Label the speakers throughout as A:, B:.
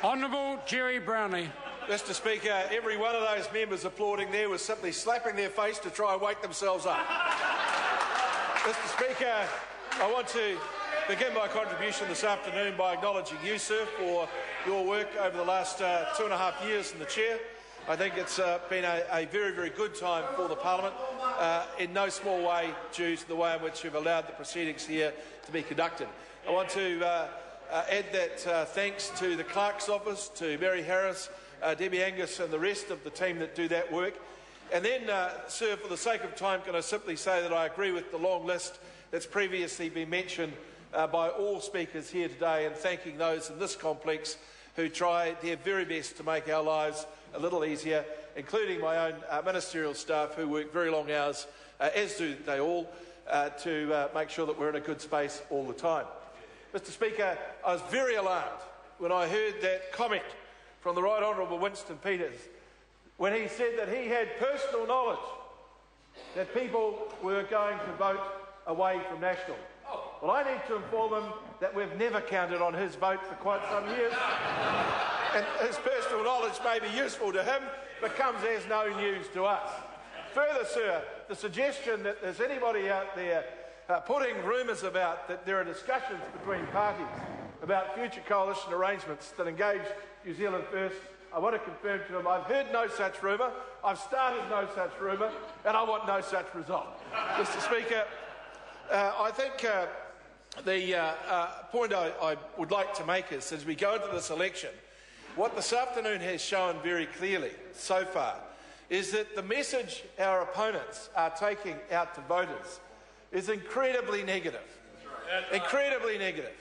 A: Honourable Jerry Brownlee.
B: Mr Speaker, every one of those members applauding there was simply slapping their face to try and wake themselves up. Mr Speaker, I want to begin my contribution this afternoon by acknowledging you, sir, for your work over the last 2.5 years in the chair. I think it's been a very, very good time for the Parliament, in no small way due to the way in which you've allowed the proceedings here to be conducted. I want to add that thanks to the Clerk's Office, to Mary Harris, Debbie Angus and the rest of the team that do that work. And then, sir, for the sake of time, can I simply say that I agree with the long list that's previously been mentioned by all speakers here today, and thanking those in this complex who try their very best to make our lives a little easier, including my own ministerial staff who work very long hours, as do they all, to make sure that we're in a good space all the time. Mr Speaker, I was very alarmed when I heard that comment from the Right Honourable Winston Peters when he said that he had personal knowledge that people were going to vote away from National. Well, I need to inform him that we've never counted on his vote for quite some years. And his personal knowledge may be useful to him, but comes as no news to us. Further, sir, the suggestion that there's anybody out there putting rumours about that there are discussions between parties about future coalition arrangements that engage New Zealand First, I want to confirm to him I've heard no such rumour, I've started no such rumour, and I want no such result. Mr Speaker, I think the point I would like to make is, as we go into this election, what this afternoon has shown very clearly so far is that the message our opponents are taking out to voters is incredibly negative. Incredibly negative.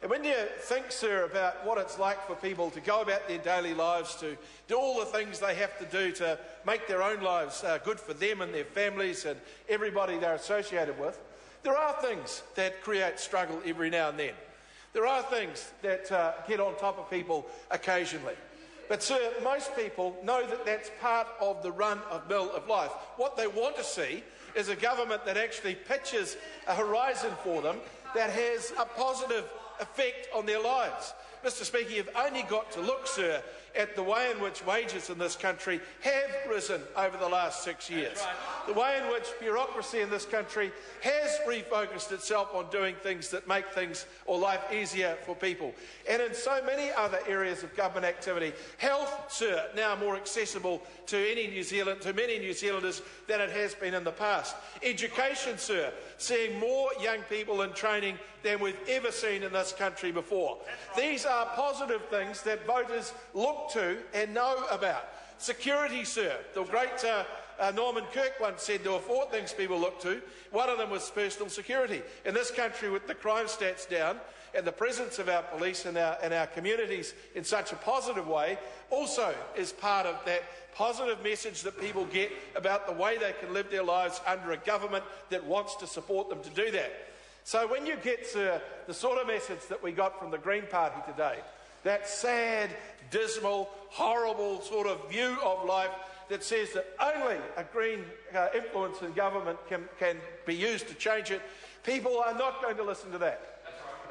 B: And when you think, sir, about what it's like for people to go about their daily lives, to do all the things they have to do to make their own lives good for them and their families and everybody they're associated with, there are things that create struggle every now and then. There are things that get on top of people occasionally. But, sir, most people know that that's part of the run-of-mill of life. What they want to see is a government that actually pitches a horizon for them that has a positive effect on their lives. Mr Speaker, you've only got to look, sir, at the way in which wages in this country have risen over the last 6 years. The way in which bureaucracy in this country has refocused itself on doing things that make things or life easier for people. And in so many other areas of government activity, health, sir, now more accessible to many New Zealanders than it has been in the past. Education, sir, seeing more young people in training than we've ever seen in this country before. These are positive things that voters look to and know about. Security, sir. The great Norman Kirk once said there were 4 things people look to. One of them was personal security. In this country, with the crime stats down and the presence of our police and our communities in such a positive way, also is part of that positive message that people get about the way they can live their lives under a government that wants to support them to do that. So when you get, sir, the sort of message that we got from the Green Party today, that sad, dismal, horrible sort of view of life that says that only a Green influence in government can be used to change it, people are not going to listen to that.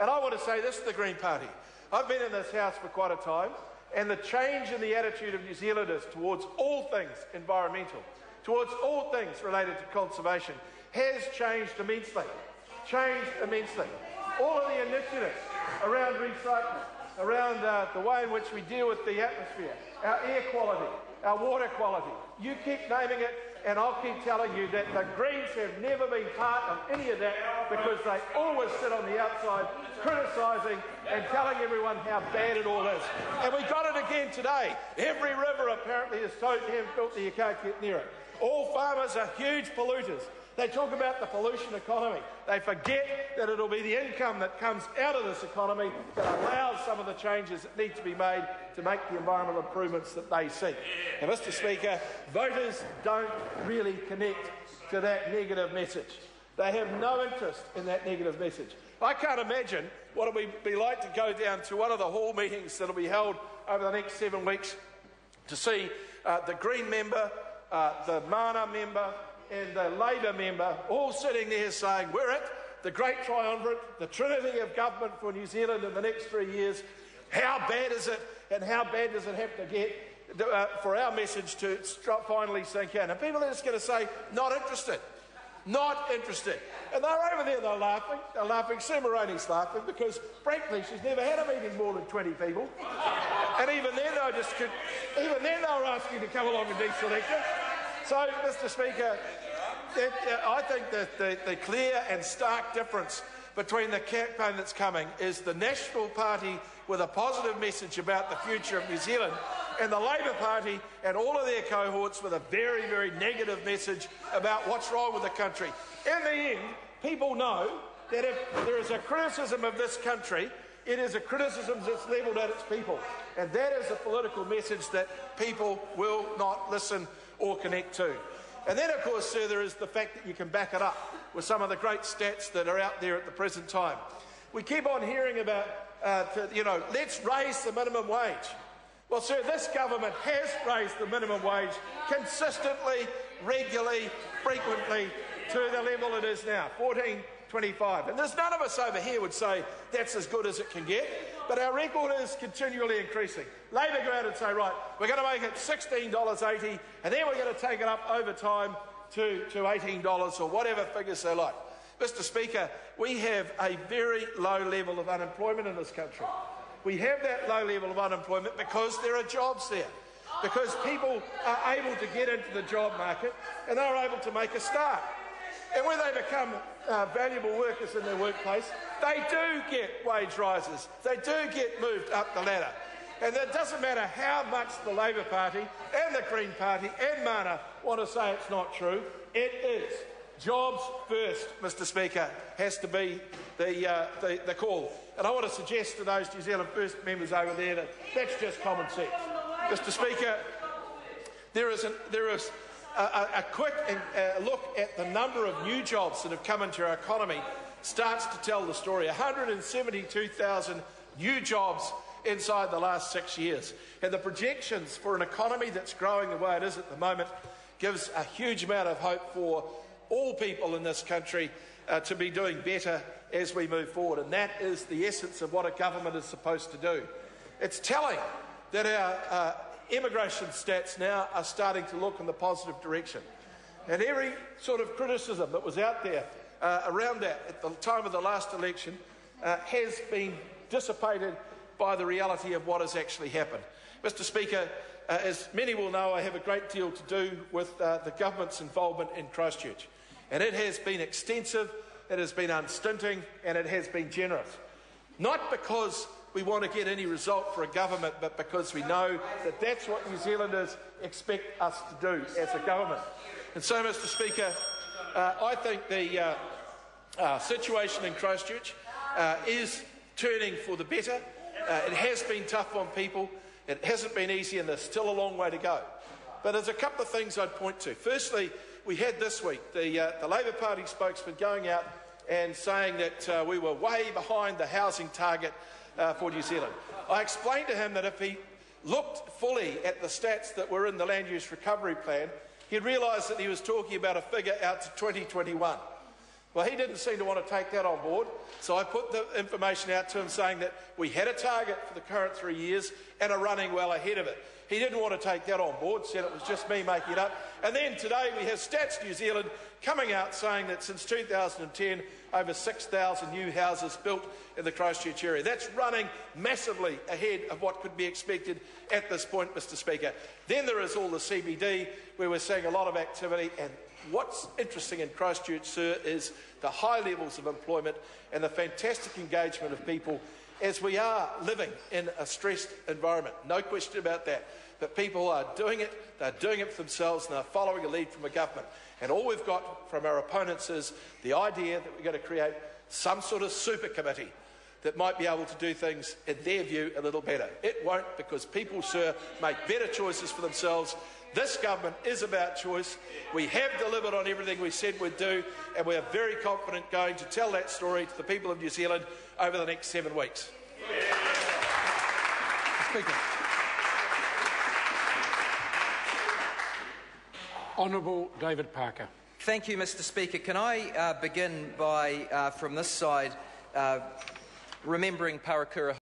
B: And I want to say this to the Green Party. I've been in this House for quite a time, and the change in the attitude of New Zealanders towards all things environmental, towards all things related to conservation, has changed immensely. All of the initiatives around recycling, around the way in which we deal with the atmosphere, our air quality, our water quality. You keep naming it, and I'll keep telling you that the Greens have never been part of any of that, because they always sit on the outside criticising and telling everyone how bad it all is. And we got it again today. Every river apparently is so damn filthy you can't get near it. All farmers are huge polluters. They talk about the pollution economy. They forget that it'll be the income that comes out of this economy that allows some of the changes that need to be made to make the environmental improvements that they seek. And, Mr Speaker, voters don't really connect to that negative message. They have no interest in that negative message. I can't imagine what it would be like to go down to one of the hall meetings that will be held over the next 7 weeks to see the Green member, the Mana member, and the Labour member all sitting there saying, we're it, the great triumvirate, the trinity of government for New Zealand in the next 3 years. How bad is it, and how bad does it have to get for our message to finally sink in? And people are just going to say, not interested. Not interested. And they're over there, they're laughing. They're laughing. Sue Moroney's laughing because, frankly, she's never had a meeting more than 20 people. And even then, they were asking to come along and deselect her. So, Mr. Speaker, I think that the clear and stark difference between the campaign that's coming is the National Party with a positive message about the future of New Zealand, and the Labour Party and all of their cohorts with a very, very negative message about what's wrong with the country. In the end, people know that if there is a criticism of this country, it is a criticism that's levelled at its people. And that is a political message that people will not listen or connect to. And then, of course, sir, there is the fact that you can back it up with some of the great stats that are out there at the present time. We keep on hearing about, let's raise the minimum wage. Well, sir, this government has raised the minimum wage consistently, regularly, frequently to the level it is now, $14.25. And there's none of us over here would say that's as good as it can get, but our record is continually increasing. Labor go out and say, right, we're going to make it $16.80, and then we're going to take it up over time to $18 or whatever figures they like. Mr. Speaker, we have a very low level of unemployment in this country. We have that low level of unemployment because there are jobs there, because people are able to get into the job market and they're able to make a start. And when they become valuable workers in their workplace, they do get wage rises. They do get moved up the ladder. And it doesn't matter how much the Labour Party and the Green Party and Mana want to say it's not true, it is. Jobs first, Mr. Speaker, has to be the call. And I want to suggest to those New Zealand First members over there that that's just common sense. Mr. Speaker, there is a quick look at the number of new jobs that have come into our economy starts to tell the story. 172,000 new jobs inside the last 6 years. And the projections for an economy that's growing the way it is at the moment gives a huge amount of hope for all people in this country to be doing better as we move forward. And that is the essence of what a government is supposed to do. It's telling that our immigration stats now are starting to look in the positive direction. And every sort of criticism that was out there around that at the time of the last election has been dissipated by the reality of what has actually happened. Mr. Speaker, as many will know, I have a great deal to do with the government's involvement in Christchurch. And it has been extensive, it has been unstinting, and it has been generous. Not because we want to get any result for a government, but because we know that that's what New Zealanders expect us to do as a government. And so, Mr. Speaker, I think the situation in Christchurch is turning for the better. It has been tough on people. It hasn't been easy, and there's still a long way to go. But there's a couple of things I'd point to. Firstly, we had this week the Labour Party spokesman going out and saying that we were way behind the housing target for New Zealand. I explained to him that if he looked fully at the stats that were in the Land Use Recovery Plan, he'd realise that he was talking about a figure out to 2021. Well, he didn't seem to want to take that on board, so I put the information out to him saying that we had a target for the current 3 years and are running well ahead of it. He didn't want to take that on board, said it was just me making it up. And then today we have Stats New Zealand coming out saying that since 2010, over 6,000 new houses built in the Christchurch area. That's running massively ahead of what could be expected at this point, Mr. Speaker. Then there is all the CBD, where we're seeing a lot of activity. And what's interesting in Christchurch, sir, is the high levels of employment and the fantastic engagement of people as we are living in a stressed environment. No question about that. But people are doing it, they're doing it for themselves, and they're following a lead from a government. And all we've got from our opponents is the idea that we're going to create some sort of super committee that might be able to do things, in their view, a little better. It won't, because people, sir, make better choices for themselves. This government is about choice. We have delivered on everything we said we'd do, and we are very confident going to tell that story to the people of New Zealand over the next 7 weeks.
A: Speaker. Honourable David Parker.
C: Thank you, Mr. Speaker. Can I begin by, from this side, remembering Parakura